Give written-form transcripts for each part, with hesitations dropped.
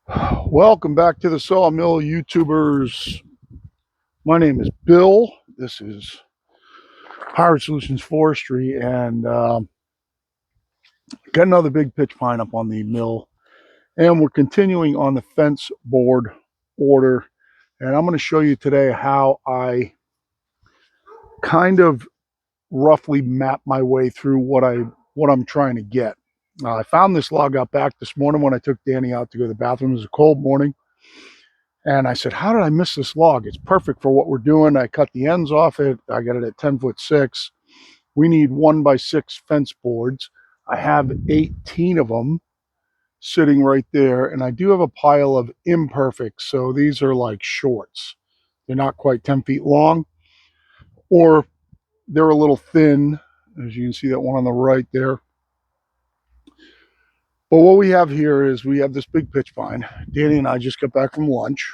Welcome back to the Sawmill YouTubers. My name is Bill. This is Highlander Solutions Forestry, and got another big pitch pine up on the mill. And we're continuing on the fence board order. And I'm going to show you today how I kind of roughly map my way through what I'm trying to get. I found this log out back this morning when I took Danny out to go to the bathroom. It was a cold morning. And I said, how did I miss this log? It's perfect for what we're doing. I cut the ends off it. I got it at 10'6". We need 1x6 fence boards. I have 18 of them sitting right there. And I do have a pile of imperfects. So these are like shorts. They're not quite 10 feet long, or they're a little thin. As you can see that one on the right there. But what we have here is we have this big pitch pine. Danny and I just got back from lunch.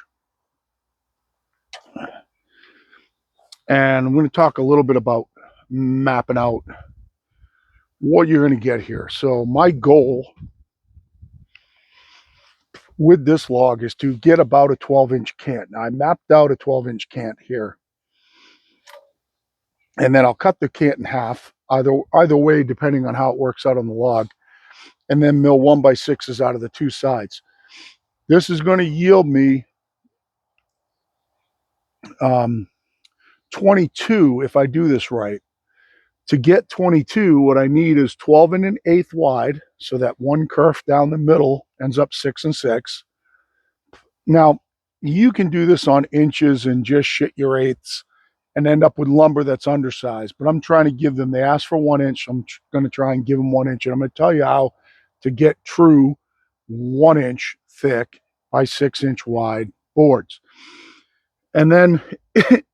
And I'm going to talk a little bit about mapping out what you're going to get here. So my goal with this log is to get about a 12-inch cant. Now I mapped out a 12-inch cant here. And then I'll cut the cant in half, either way, depending on how it works out on the log. And then mill 1x6s out of the two sides. This is going to yield me 22 if I do this right. To get 22, what I need is 12 1/8 wide, so that one kerf down the middle ends up 6 and 6. Now, you can do this on inches and just shit your eighths and end up with lumber that's undersized. But I'm trying to give them, they asked for 1 inch. I'm going to try and give them 1 inch. And I'm going to tell you how to get true 1 inch thick by 6 inch wide boards. And then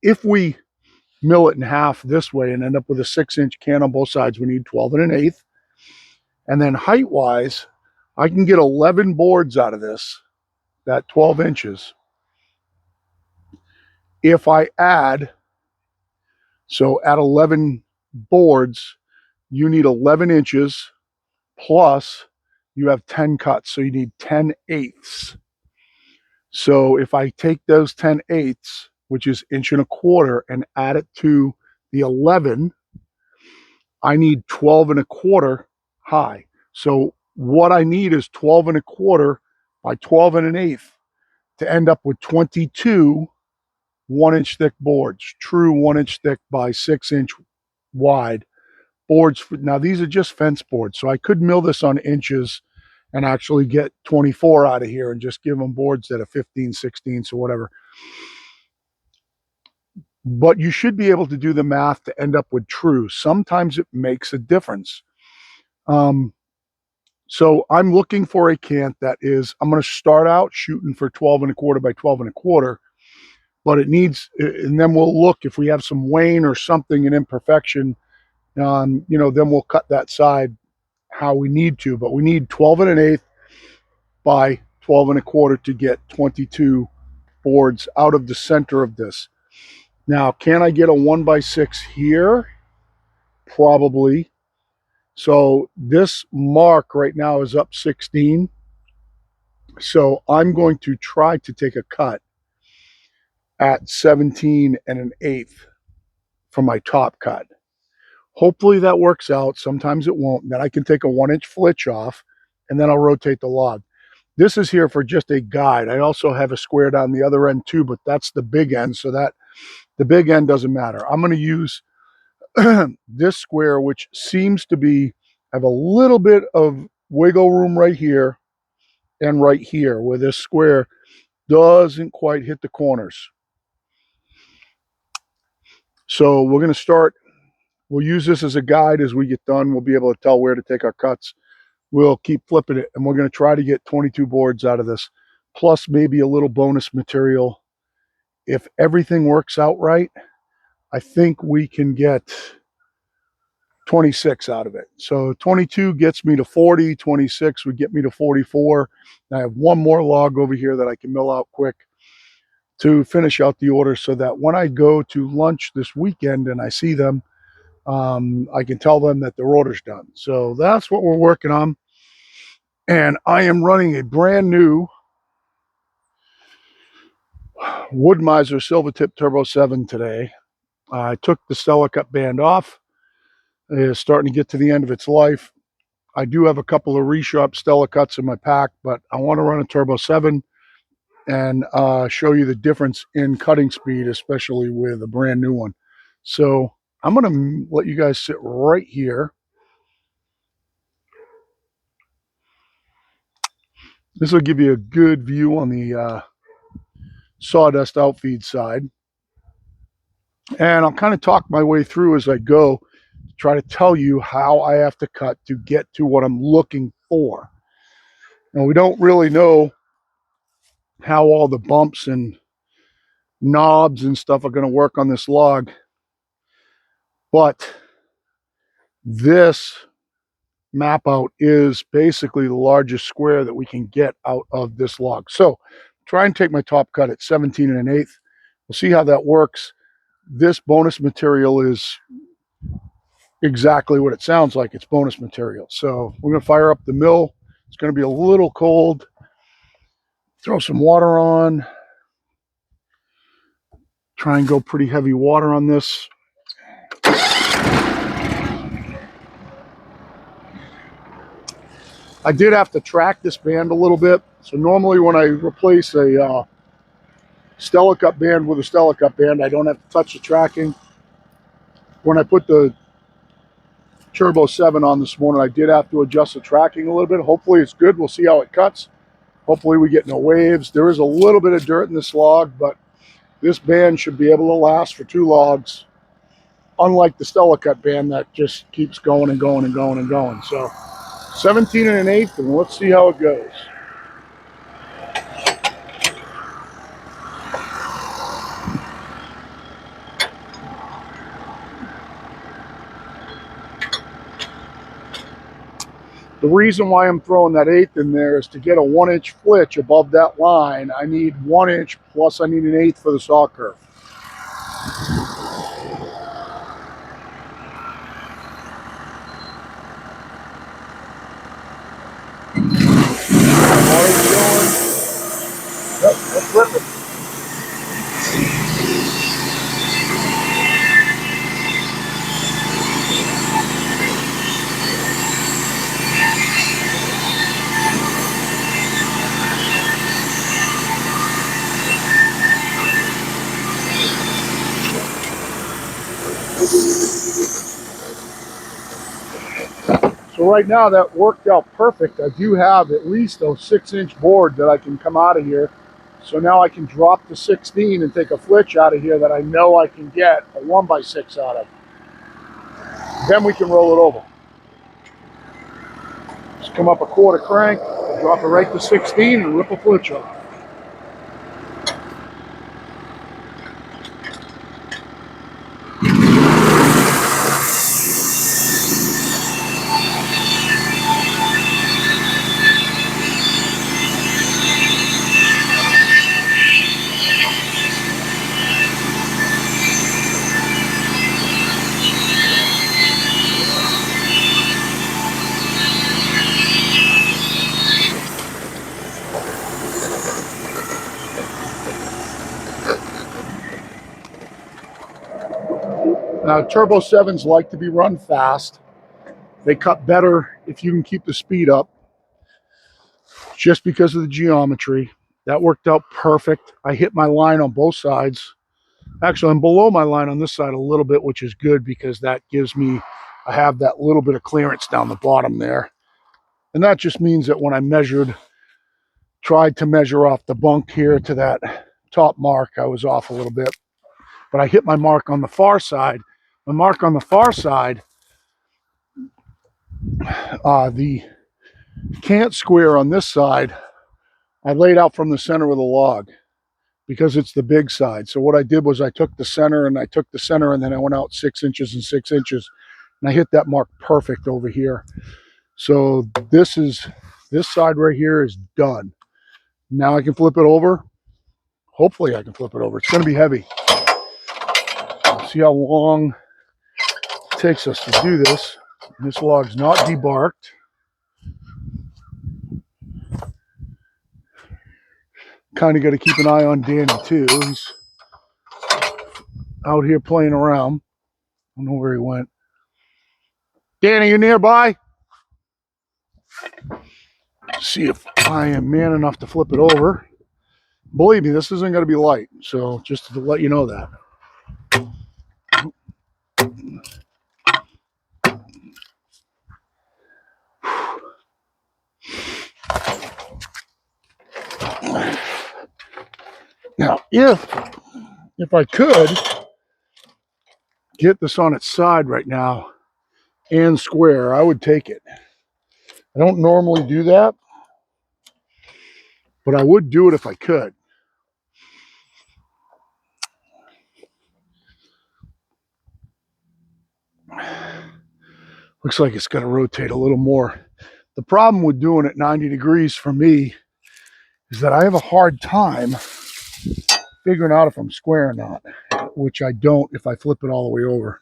if we mill it in half this way and end up with a 6 inch can on both sides, we need 12 1/8. And then height wise, I can get 11 boards out of this, that 12 inches. If I add, so at 11 boards, you need 11 inches plus you have 10 cuts. So you need 10/8. So if I take those 10/8, which is 1.25 inches, and add it to the 11, I need 12 1/4 high. So what I need is 12 1/4 by 12 1/8 to end up with 22 1-inch thick boards, true 1-inch thick by 6-inch wide boards. Now these are just fence boards, so I could mill this on inches and actually get 24 out of here and just give them boards that are 15, 16, so whatever. But you should be able to do the math to end up with true. Sometimes it makes a difference. So I'm looking for a cant that is, I'm going to start out shooting for 12 1/4 by 12 1/4, but it needs, and then we'll look if we have some wane or something, an imperfection, then we'll cut that side how we need to. But we need 12 1/8 by 12 1/4 to get 22 boards out of the center of this. Now, can I get a 1x6 here? Probably. So this mark right now is up 16. So I'm going to try to take a cut at 17 1/8 for my top cut. Hopefully that works out. Sometimes it won't. Then I can take a 1-inch flitch off and then I'll rotate the log. This is here for just a guide. I also have a square down the other end too, but that's the big end, so that the big end doesn't matter. I'm going to use this square, which seems to be have a little bit of wiggle room right here and right here, where this square doesn't quite hit the corners. So we're going to start. We'll use this as a guide. As we get done, we'll be able to tell where to take our cuts. We'll keep flipping it, and we're going to try to get 22 boards out of this, plus maybe a little bonus material. If everything works out right, I think we can get 26 out of it. So 22 gets me to 40, 26 would get me to 44. I have one more log over here that I can mill out quick to finish out the order, so that when I go to lunch this weekend and I see them, I can tell them that their order's done. So that's what we're working on. And I am running a brand new Wood Miser Silvertip Turbo 7 today. I took the Stella Cut band off. It is starting to get to the end of its life. I do have a couple of resharp Stella Cuts in my pack, but I want to run a Turbo 7 and show you the difference in cutting speed, especially with a brand new one. So I'm going to let you guys sit right here. This will give you a good view on the sawdust outfeed side. And I'll kind of talk my way through as I go, try to tell you how I have to cut to get to what I'm looking for. Now, we don't really know how all the bumps and knobs and stuff are going to work on this log, but this map out is basically the largest square that we can get out of this log. So try and take my top cut at 17 1/8. We'll see how that works. This bonus material is exactly what it sounds like. It's bonus material. So we're going to fire up the mill. It's going to be a little cold. Throw some water on. Try and go pretty heavy water on this. I did have to track this band a little bit. So normally when I replace a Stella Cut band with a Stella Cut band, I don't have to touch the tracking. When I put the Turbo 7 on this morning, I did have to adjust the tracking a little bit. Hopefully it's good. We'll see how it cuts. Hopefully we get no waves. There is a little bit of dirt in this log, but this band should be able to last for 2 logs, unlike the Stella Cut band that just keeps going and going and going and going. So 17 1/8, and let's see how it goes. The reason why I'm throwing that 1/8 in there is to get a 1-inch flitch above that line. I need 1 inch plus I need an 1/8 for the saw curve. Yep, let's rip it. So right now that worked out perfect. I do have at least a 6-inch board that I can come out of here. So now I can drop the 16 and take a flitch out of here that I know I can get a 1x6 out of. Then we can roll it over. Just come up a 1/4 crank, drop it right to 16 and rip a flitch off. Now, Turbo 7s like to be run fast. They cut better if you can keep the speed up, just because of the geometry. That worked out perfect. I hit my line on both sides. Actually, I'm below my line on this side a little bit, which is good because that gives me, I have that little bit of clearance down the bottom there. And that just means that when I tried to measure off the bunk here to that top mark, I was off a little bit. But I hit my mark on the far side. My mark on the far side, the cant square on this side, I laid out from the center of the log because it's the big side. So what I did was I took the center and then I went out 6 inches and 6 inches, and I hit that mark perfect over here. So this side right here is done. Now I can flip it over. Hopefully I can flip it over. It's going to be heavy. See how long it takes us to do this. This log's not debarked. Kind of got to keep an eye on Danny too. He's out here playing around. I don't know where he went. Danny, you nearby? See if I am man enough to flip it over. Believe me, this isn't going to be light. So just to let you know that. Now, if I could get this on its side right now and square, I would take it. I don't normally do that, but I would do it if I could. Looks like it's going to rotate a little more. The problem with doing it 90 degrees for me is that I have a hard time figuring out if I'm square or not, which I don't if I flip it all the way over.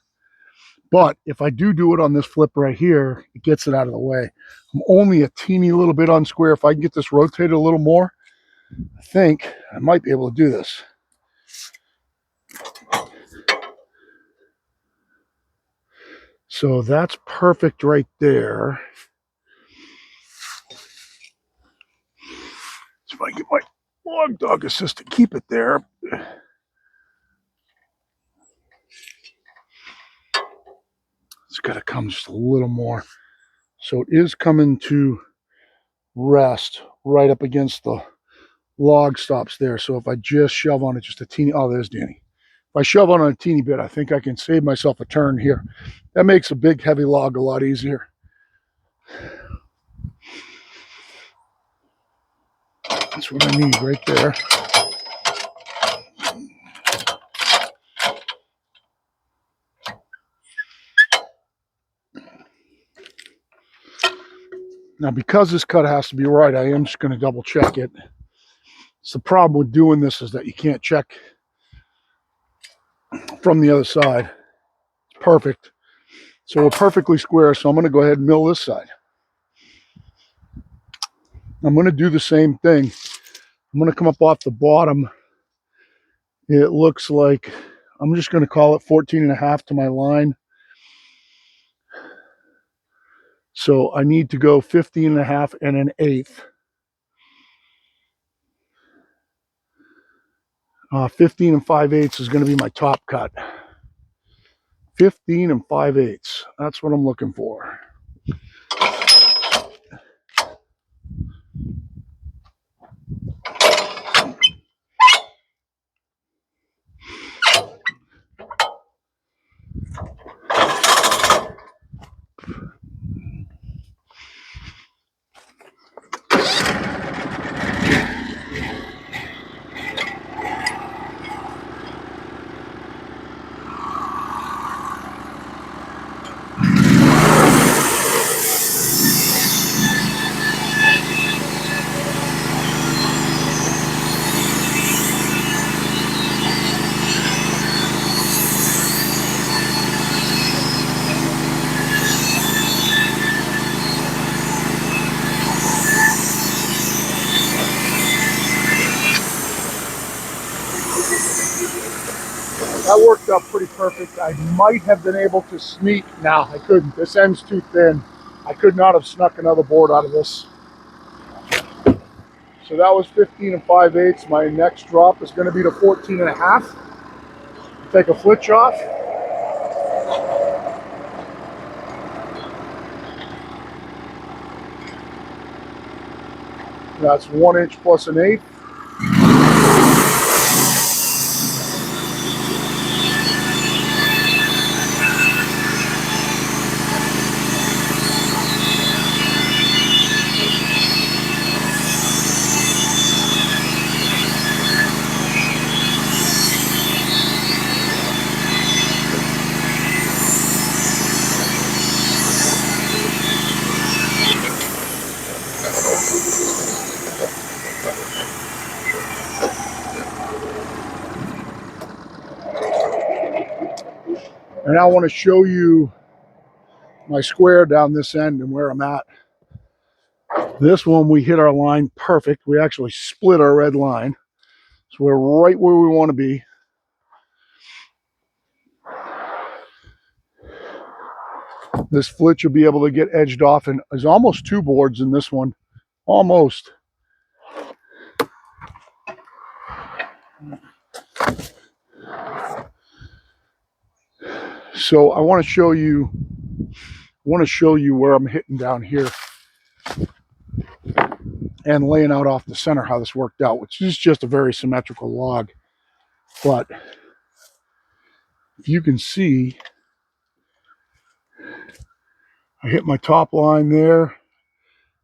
But if I do it on this flip right here, it gets it out of the way. I'm only a teeny little bit unsquare. If I can get this rotated a little more, I think I might be able to do this. So that's perfect right there. See if I can get my log dog assist to keep it there. It's got to come just a little more. So it is coming to rest right up against the log stops there. So if I just shove on it just a teeny, oh, there's Danny. If I shove on a teeny bit, I think I can save myself a turn here. That makes a big heavy log a lot easier. That's what I need right there. Now, because this cut has to be right, I am just going to double check it. So the problem with doing this is that you can't check from the other side. It's perfect. So we're perfectly square, so I'm going to go ahead and mill this side. I'm going to do the same thing. I'm going to come up off the bottom. It looks like, I'm just going to call it 14.5 to my line. So I need to go 15.5 and an eighth. 15 5/8 is going to be my top cut. 15 5/8. That's what I'm looking for. That worked out pretty perfect. I might have been able to sneak. No, I couldn't. This end's too thin. I could not have snuck another board out of this. So that was 15 5/8. My next drop is going to be to 14.5. Take a flitch off. That's 1 inch plus an eighth. And I want to show you my square down this end and where I'm at. This one we hit our line perfect. We actually split our red line. So we're right where we want to be. This flitch will be able to get edged off, and there's almost 2 boards in this one. Almost. So I want to show you where I'm hitting down here and laying out off the center how this worked out, which is just a very symmetrical log. But if you can see, I hit my top line there.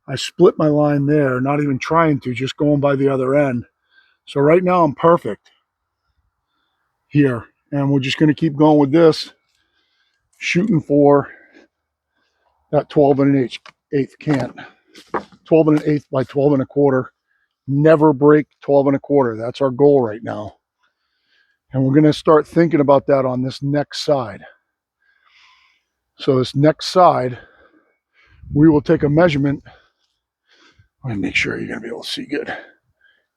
I split my line there, not even trying to, just going by the other end. So right now I'm perfect here. And we're just going to keep going with this, shooting for that 12 1/8 cant. 12 1/8 by 12 1/4. Never break 12 1/4. That's our goal right now. And we're going to start thinking about that on this next side. So this next side, we will take a measurement. Let me make sure you're going to be able to see good.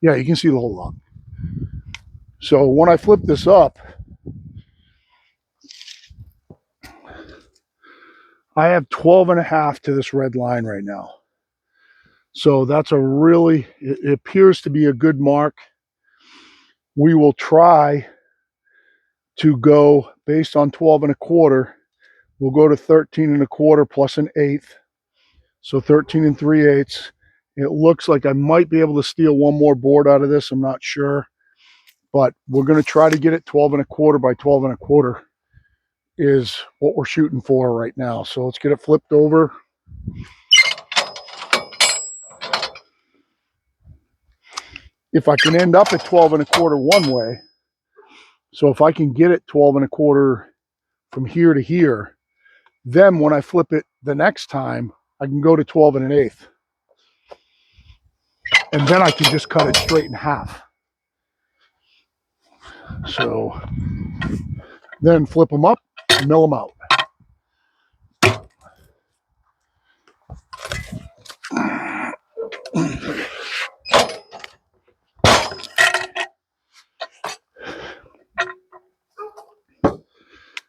Yeah, you can see the whole log. So when I flip this up, I have 12 1/2 to this red line right now. So that's it appears to be a good mark. We will try to go based on 12 1/4. We'll go to 13 1/4 plus an eighth. So 13 3/8. It looks like I might be able to steal one more board out of this. I'm not sure. But we're going to try to get it 12 1/4 by 12 1/4 is what we're shooting for right now. So let's get it flipped over. If I can end up at 12 1/4 one way, so if I can get it 12 1/4 from here to here, then when I flip it the next time, I can go to 12 1/8. And then I can just cut it straight in half. So then flip them up, mill them out.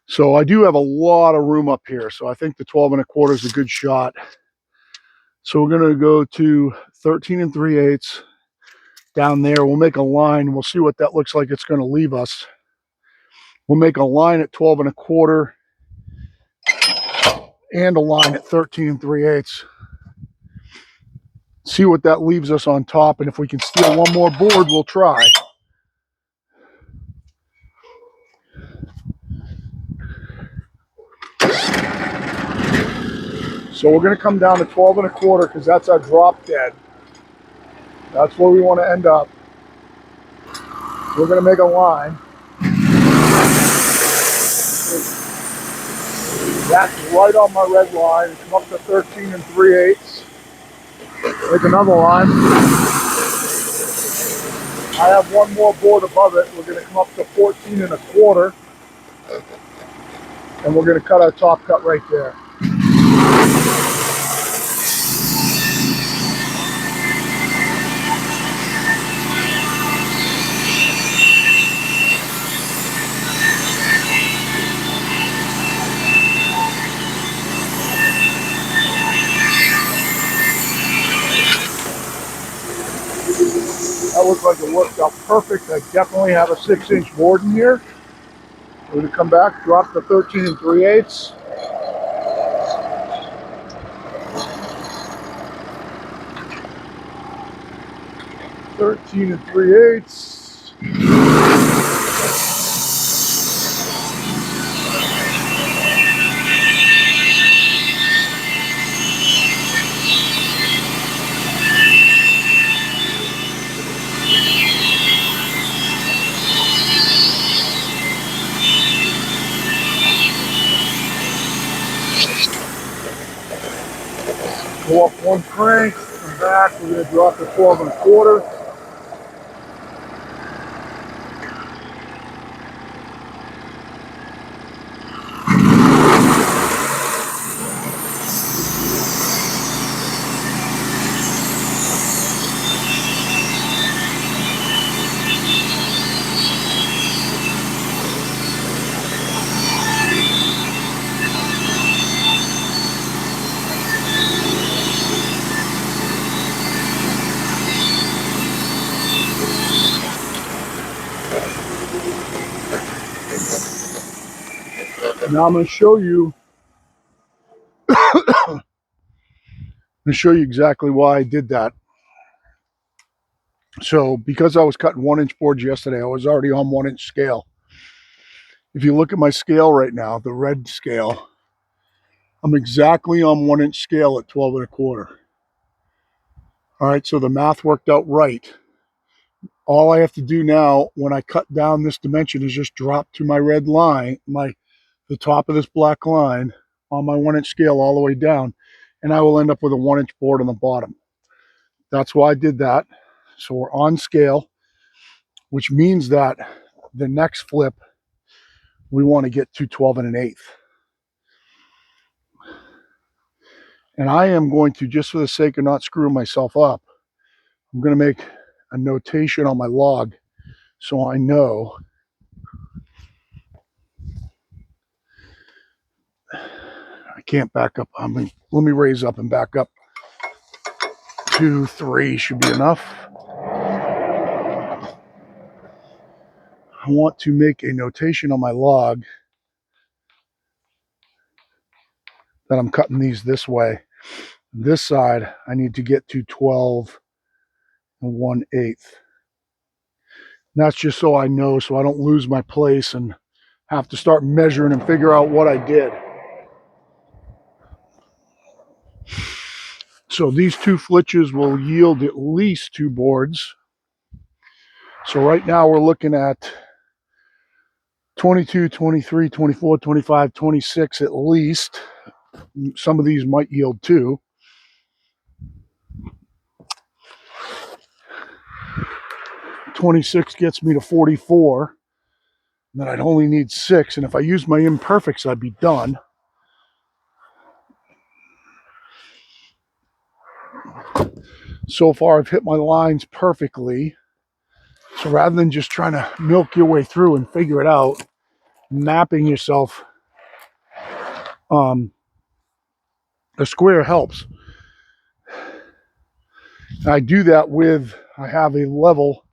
So I do have a lot of room up here. So I think the 12 1/4 is a good shot. So we're going to go to 13 3/8 down there. We'll make a line. We'll see what that looks like it's going to leave us. We'll make a line at 12 1/4 and a line at 13 3/8. See what that leaves us on top. And if we can steal one more board, we'll try. So we're going to come down to 12 1/4 because that's our drop dead. That's where we want to end up. We're going to make a line. That's right on my red line. Come up to 13 3/8. Make another line. I have one more board above it. We're going to come up to 14 1/4. And we're going to cut our top cut right there. That looks like it worked out perfect. I definitely have a 6-inch board in here. We're going to come back, drop the 13 3/8. Thirteen 3/8. Go up one crank, come back, we're going to drop the 12 1/4. Now I'm going to show you exactly why I did that. So because I was cutting 1-inch boards yesterday, I was already on 1-inch scale. If you look at my scale right now, the red scale, I'm exactly on 1-inch scale at 12 1/4. All right, so the math worked out right. All I have to do now when I cut down this dimension is just drop to my red line, the top of this black line on my 1-inch scale all the way down, and I will end up with a 1-inch board on the bottom. That's why I did that. So we're on scale, which means that the next flip, we want to get to 12 1/8. And I am going to, just for the sake of not screwing myself up, I'm going to make a notation on my log so I know I can't back up. Let me raise up and back up. 2, 3 should be enough. I want to make a notation on my log that I'm cutting these this way. This side, I need to get to 12 1/8. And that's just so I know, so I don't lose my place and have to start measuring and figure out what I did. So these 2 flitches will yield at least 2 boards. So right now we're looking at 22, 23, 24, 25, 26 at least. Some of these might yield 2. 26 gets me to 44. And then I'd only need 6. And if I use my imperfects, I'd be done. So far, I've hit my lines perfectly. So rather than just trying to milk your way through and figure it out, mapping yourself a square helps. And I do that I have a level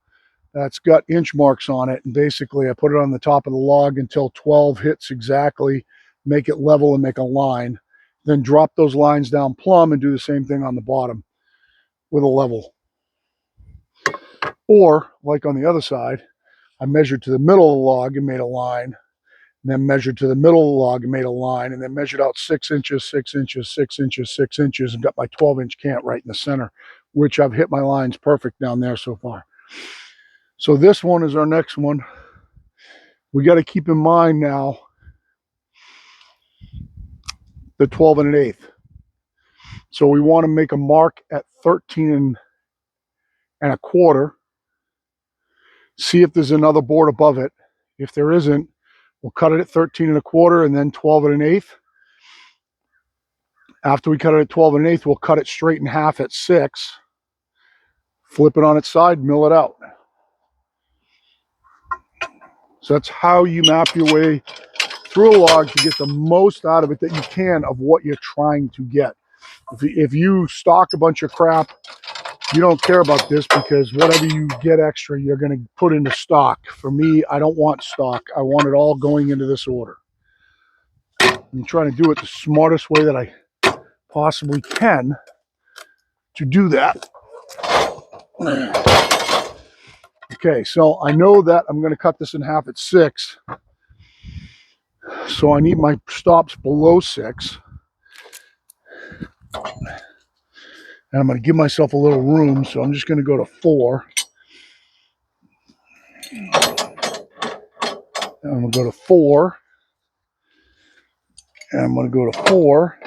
that's got inch marks on it. And basically, I put it on the top of the log until 12 hits exactly, make it level and make a line. Then drop those lines down plumb and do the same thing on the bottom with a level. Or, like on the other side, I measured to the middle of the log and made a line, and then measured to the middle of the log and made a line, and then measured out 6 inches, 6 inches, 6 inches, 6 inches, and got my 12-inch cant right in the center, which I've hit my lines perfect down there so far. So this one is our next one. We got to keep in mind now the 12 1/8. So we want to make a mark at 13 1/4. See if there's another board above it. If there isn't, we'll cut it at 13 1/4 and then 12 1/8. After we cut it at 12 1/8, we'll cut it straight in half at 6. Flip it on its side, mill it out. So that's how you map your way through a log to get the most out of it that you can of what you're trying to get. If you stock a bunch of crap, you don't care about this because whatever you get extra, you're going to put into stock. For me, I don't want stock. I want it all going into this order. I'm trying to do it the smartest way that I possibly can to do that. Okay, so I know that I'm going to cut this in half at 6. So I need my stops below 6. And I'm going to give myself a little room, so I'm just going to go to 4. And I'm going to go to 4. And I'm going to go to 4.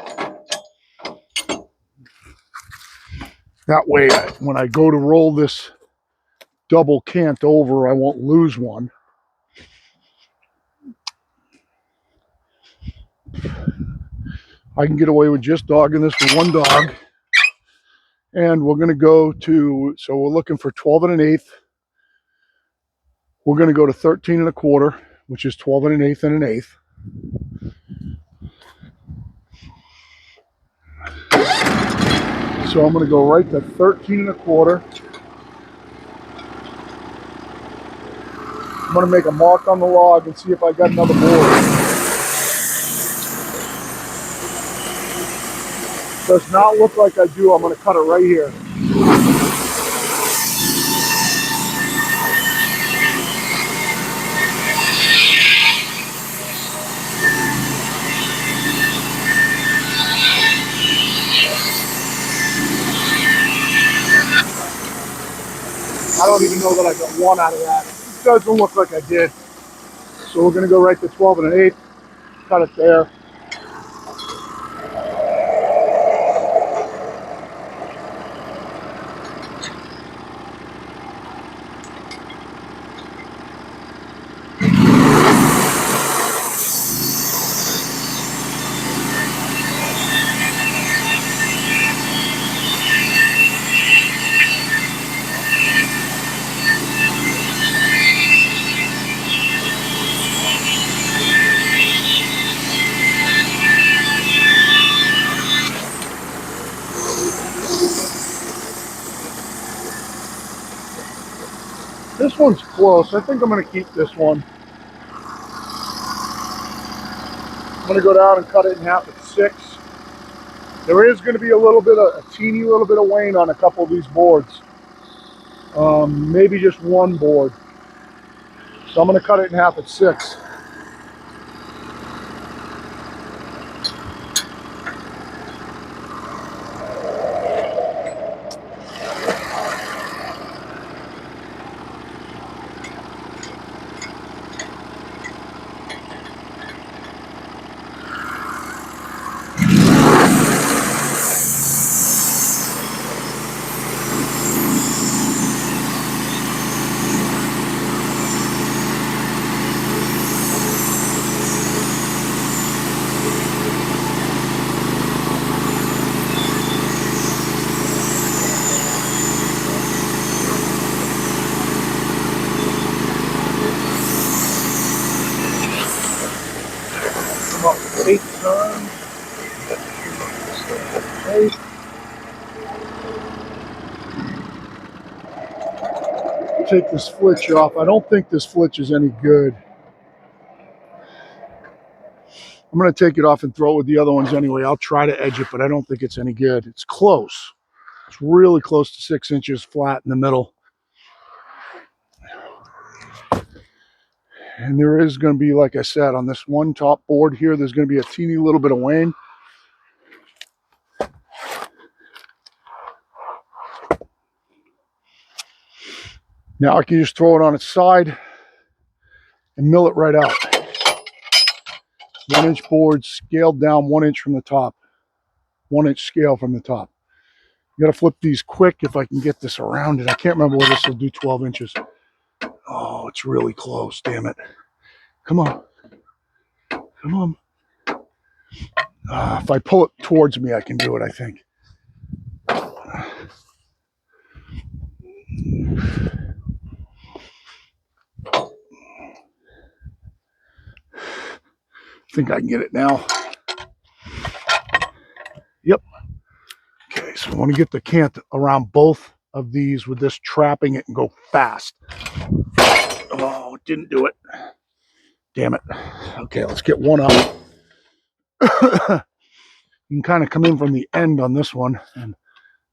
That way, when I go to roll this double cant over, I won't lose one. I can get away with just dogging this with one dog. And we're going to go to, so we're looking for 12 1/8. We're going to go to 13 1/4, which is 12 1/8 and 1/8. So I'm going to go right to 13 1/4. I'm going to make a mark on the log and see if I got another board. Does not look like I do. I'm going to cut it right here. I don't even know that I got one out of that. It doesn't look like I did. So we're going to go right to 12 1/8. Cut it there. This one's close. I think I'm going to keep this one. I'm going to go down and cut it in half at 6. There is going to be a teeny little bit of wane on a couple of these boards. Maybe just one board. So I'm going to cut it in half at 6. About 8 turns. 8. Take this flitch off. I don't think this flitch is any good. I'm going to take it off and throw it with the other ones anyway. I'll try to edge it, but I don't think it's any good. It's close. It's really close to 6 inches flat in the middle. And there is going to be, like I said, on this one top board here, there's going to be a teeny little bit of wane. Now I can just throw it on its side and mill it right out. 1 inch board scaled down 1 inch from the top. 1 inch scale from the top. You got to flip these quick if I can get this around it. I can't remember whether this will do 12 inches. Oh, it's really close, damn it. Come on. Come on. If I pull it towards me, I can do it, I think. I think I can get it now. Yep. Okay, so I want to get the cant around both of these with this trapping it and go fast. Oh, it didn't do it. Damn it. Okay, let's get one up. You can kind of come in from the end on this one, and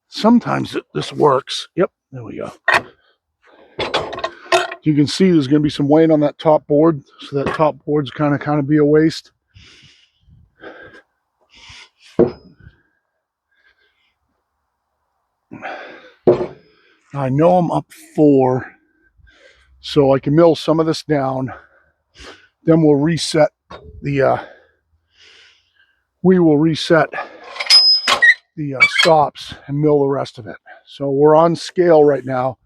sometimes this works. Yep, there we go. You can see there's going to be some weight on that top board, so that top board's kind of be a waste. I know I'm up 4, so I can mill some of this down. Then we'll reset the stops and mill the rest of it. So we're on scale right now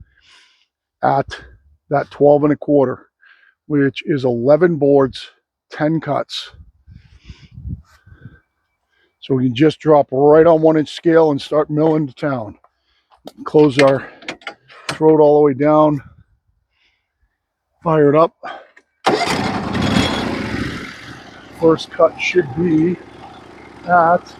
at that 12 1/4, which is 11 boards, 10 cuts. So we can just drop right on 1 inch scale and start milling to town. Close our throat all the way down. Fire it up. First cut should be at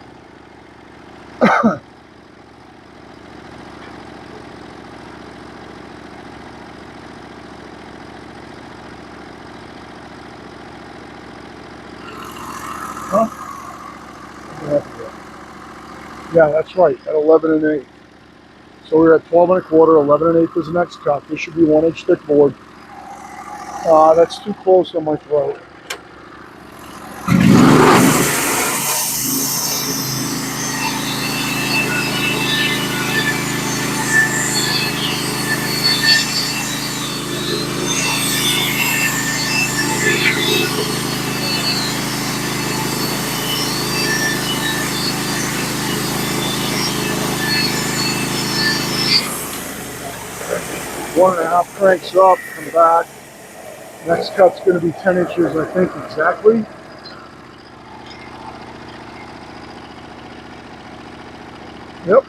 Yeah, that's right, at 11 1/8. So we're at 12 1/4, 11 1/8 is the next cut. This should be 1 inch thick board. That's too close on my throat. One and a half cranks up, come back. Next cut's going to be 10 inches, I think, exactly. Yep.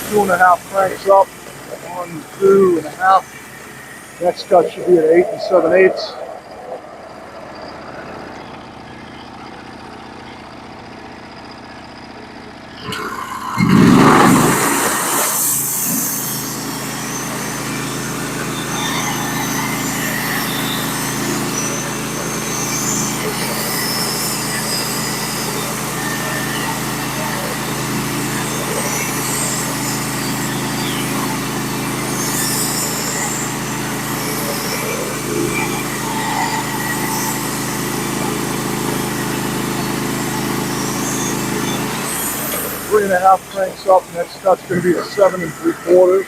Two and a half cranks up. 1, 2 and a half. Next cut should be at 8 7/8. Three and a half cranks up. Next cut's going to be a 7 3/4.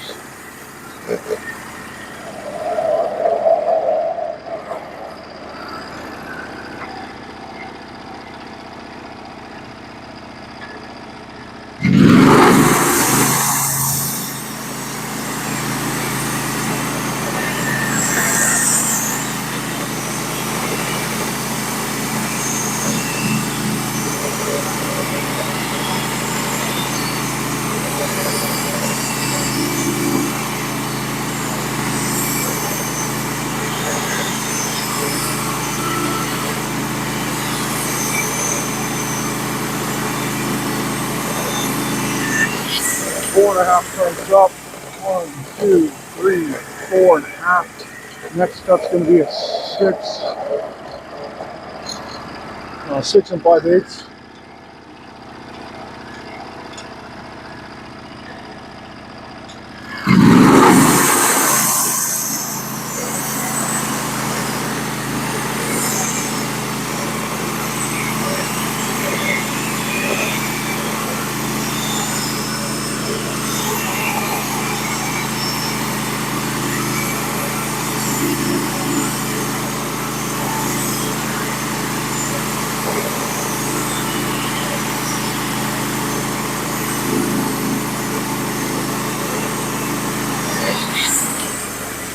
Four and a half cranks up. 1, 2, 3, 4 and a half. Next cut's going to be a 6 5/8.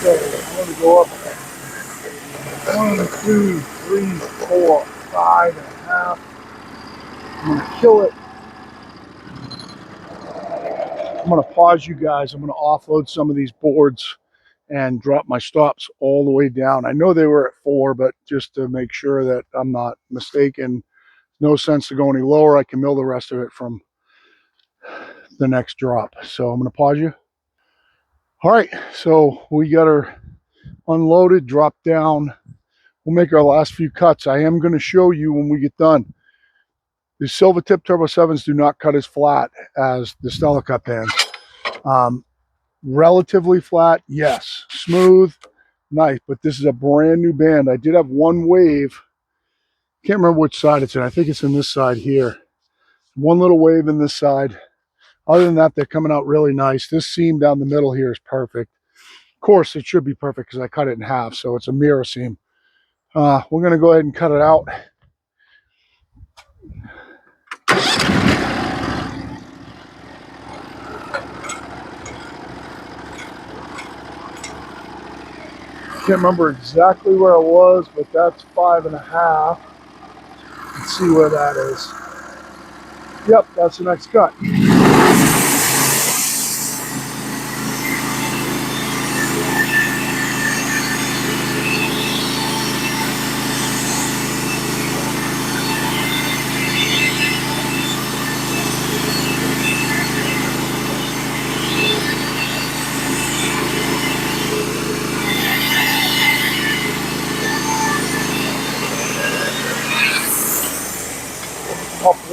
Okay, I'm going to go up 1, 2, 3, 4, 5 and a half. I'm going to kill it. I'm going to pause you guys. I'm going to offload some of these boards and drop my stops all the way down. I know they were at 4, but just to make sure that I'm not mistaken, no sense to go any lower. I can mill the rest of it from the next drop. So I'm going to pause you. All right, so we got her unloaded, dropped down. We'll make our last few cuts. I am going to show you when we get done. The Silvertip Turbo 7s do not cut as flat as the Stella Cut pans. Relatively flat, yes. Smooth, nice, but this is a brand new band. I did have one wave. Can't remember which side it's in. I think it's in this side here. One little wave in this side. Other than that, they're coming out really nice. This seam down the middle here is perfect. Of course, it should be perfect because I cut it in half, so it's a mirror seam. We're going to go ahead and cut it out. Can't remember exactly where it was, but that's 5 1/2. Let's see where that is. Yep, that's the next cut.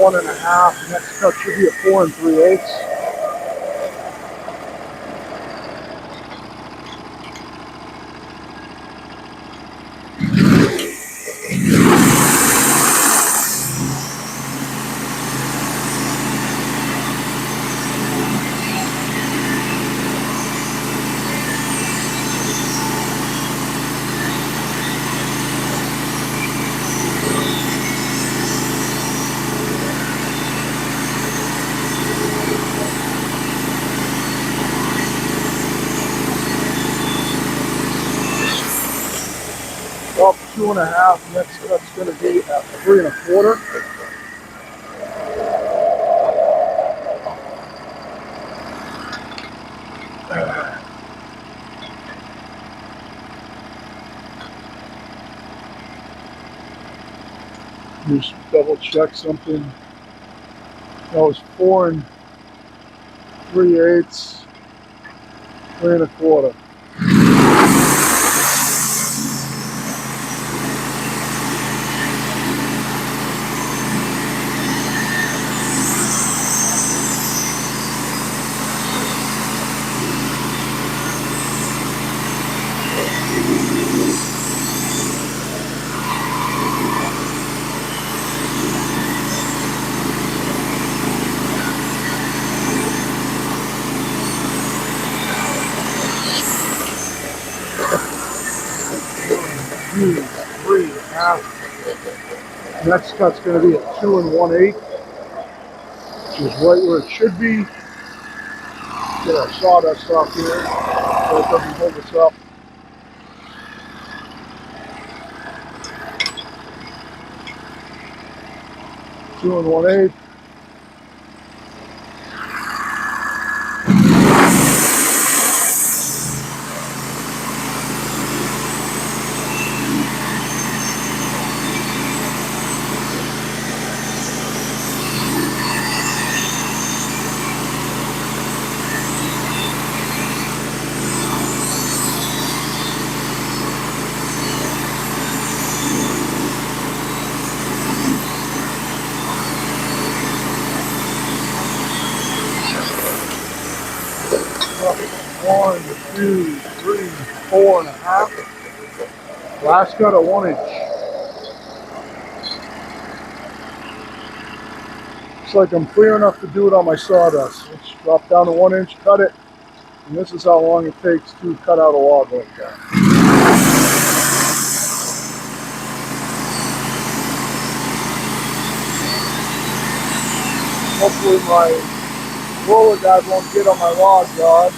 1.5. Next cut should be a 4 3/8. Up 2.5. Next cut's going to be at 3 1/4. Just double check something. That was 4 3/8, 3 1/4. Two, 3 1/2. Next cut's going to be at 2 1/8, which is right where it should be. Get our sawdust off here so it doesn't hold us up. 2 1/8. One, 2, 3, 4 1/2. Last cut at 1 inch. Looks like I'm clear enough to do it on my sawdust. Let's drop down to 1 inch, cut it, and this is how long it takes to cut out a log like that. Hopefully my roller guide won't get on my log yard.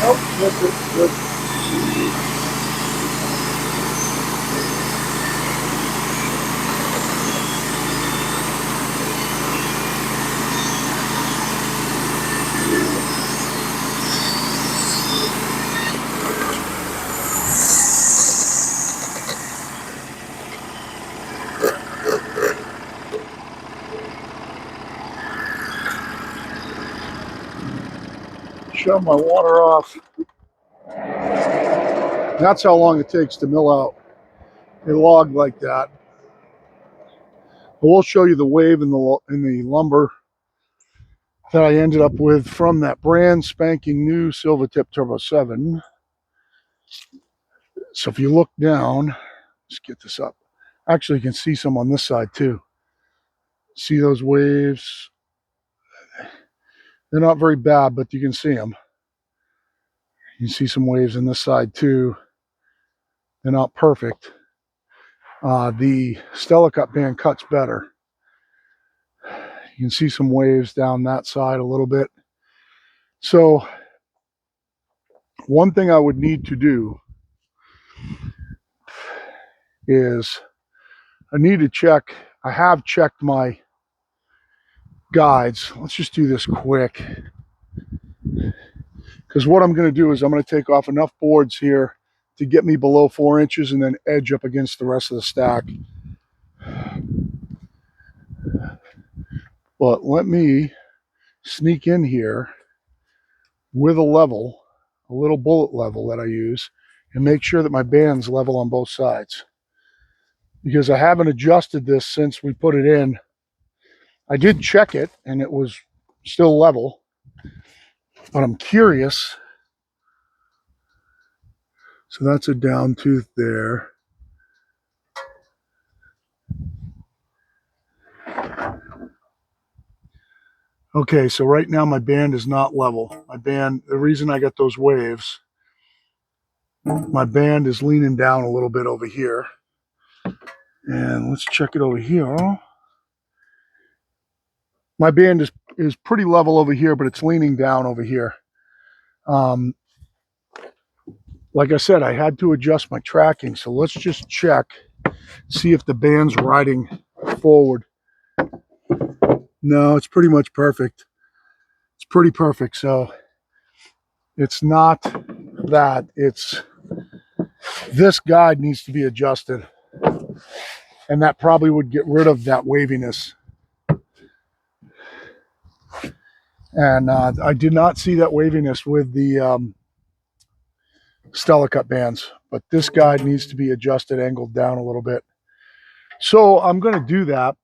Nope, good. Shut my water off. That's how long it takes to mill out a log like that. But we'll show you the wave in the lumber that I ended up with from that brand spanking new Silvertip Turbo 7. So if you look down, let's get this up. Actually, you can see some on this side too. See those waves? They're not very bad, but you can see them. You can see some waves on this side too. They're not perfect. The Stella Cut band cuts better. You can see some waves down that side a little bit. So one thing I would need to do is I need to check. I have checked my guides. Let's just do this quick. Because what I'm going to do is I'm going to take off enough boards here to get me below 4 inches and then edge up against the rest of the stack. But let me sneak in here with a level, a little bullet level that I use, and make sure that my band's level on both sides. because I haven't adjusted this since we put it in. I did check it and it was still level, but I'm curious. So that's a down tooth there. Okay, so right now my band is not level. My band, the reason I got those waves, my band is leaning down a little bit over here. And let's check it over here. My band is pretty level over here, but it's leaning down over here. Like I said, I had to adjust my tracking. So let's just check, see if the band's riding forward. No, it's pretty much perfect. It's pretty perfect. So it's not that, it's this guide needs to be adjusted. And that probably would get rid of that waviness. And I did not see that waviness with the Stella Cut bands, but this guide needs to be adjusted, angled down a little bit. So I'm going to do that,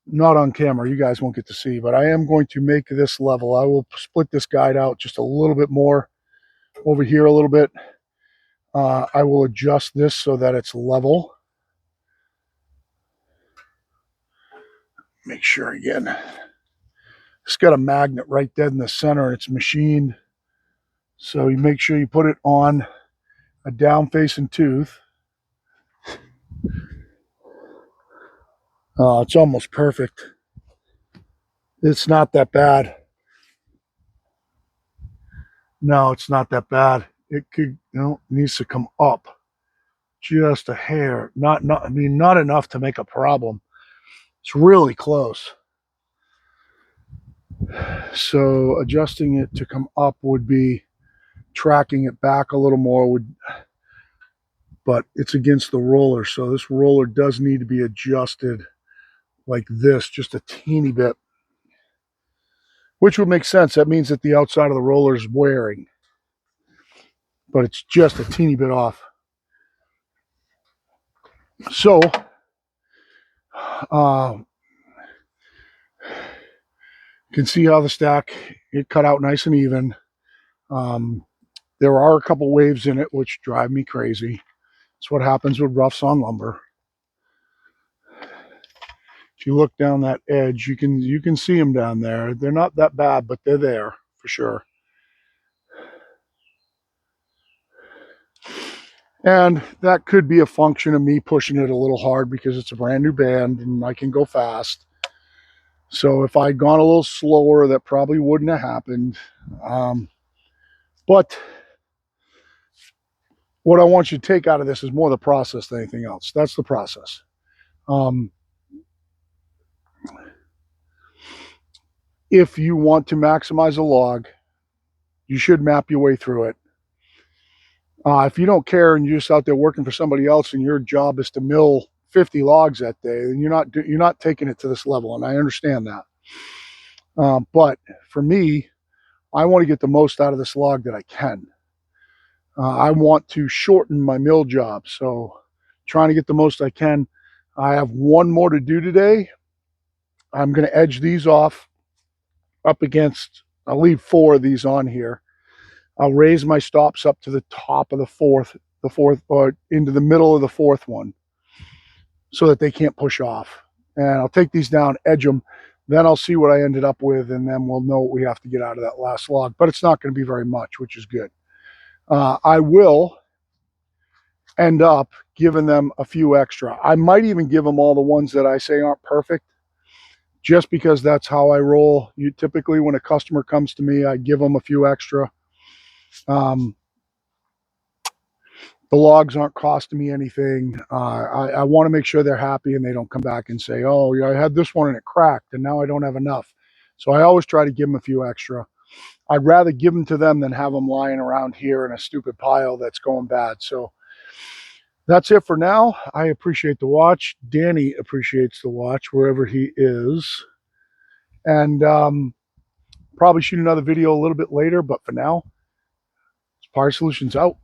not on camera. You guys won't get to see, but I am going to make this level. I will split this guide out just a little bit more over here a little bit. I will adjust this so that it's level. Make sure again. It's got a magnet right dead in the center and it's machined. So you make sure you put it on a down facing tooth. It's almost perfect. It's not that bad. No, it's not that bad. It could, it needs to come up just a hair. Not enough to make a problem. It's really close. So adjusting it to come up would be tracking it back a little more, but it's against the roller. So this roller does need to be adjusted like this, just a teeny bit, which would make sense. That means that the outside of the roller is wearing, but it's just a teeny bit off. So, you can see how the stack, it cut out nice and even. There are a couple waves in it which drive me crazy. It's what happens with rough sawn lumber. If you look down that edge, you can see them down there. They're not that bad, but they're there for sure. And that could be a function of me pushing it a little hard because it's a brand new band and I can go fast. So if I'd gone a little slower, that probably wouldn't have happened. But what I want you to take out of this is more the process than anything else. That's the process. If you want to maximize a log, you should map your way through it. If you don't care and you're just out there working for somebody else and your job is to mill 50 logs that day, then you're not taking it to this level, and I understand that. But for me, I want to get the most out of this log that I can. I want to shorten my mill job, so trying to get the most I can. I have one more to do today. I'm going to edge these off up against, I'll leave 4 of these on here. I'll raise my stops up to the top of the fourth, or into the middle of the 4th one so that they can't push off. And I'll take these down, edge them, then I'll see what I ended up with, and then we'll know what we have to get out of that last log. But it's not going to be very much, which is good. I will end up giving them a few extra. I might even give them all the ones that I say aren't perfect, just because that's how I roll. Typically, when a customer comes to me, I give them a few extra. The logs aren't costing me anything. I want to make sure they're happy and they don't come back and say, oh, yeah, I had this one and it cracked and now I don't have enough. So I always try to give them a few extra. I'd rather give them to them than have them lying around here in a stupid pile that's going bad. So that's it for now. I appreciate the watch. Danny appreciates the watch wherever he is. And probably shoot another video a little bit later, but for now, Power Solutions out.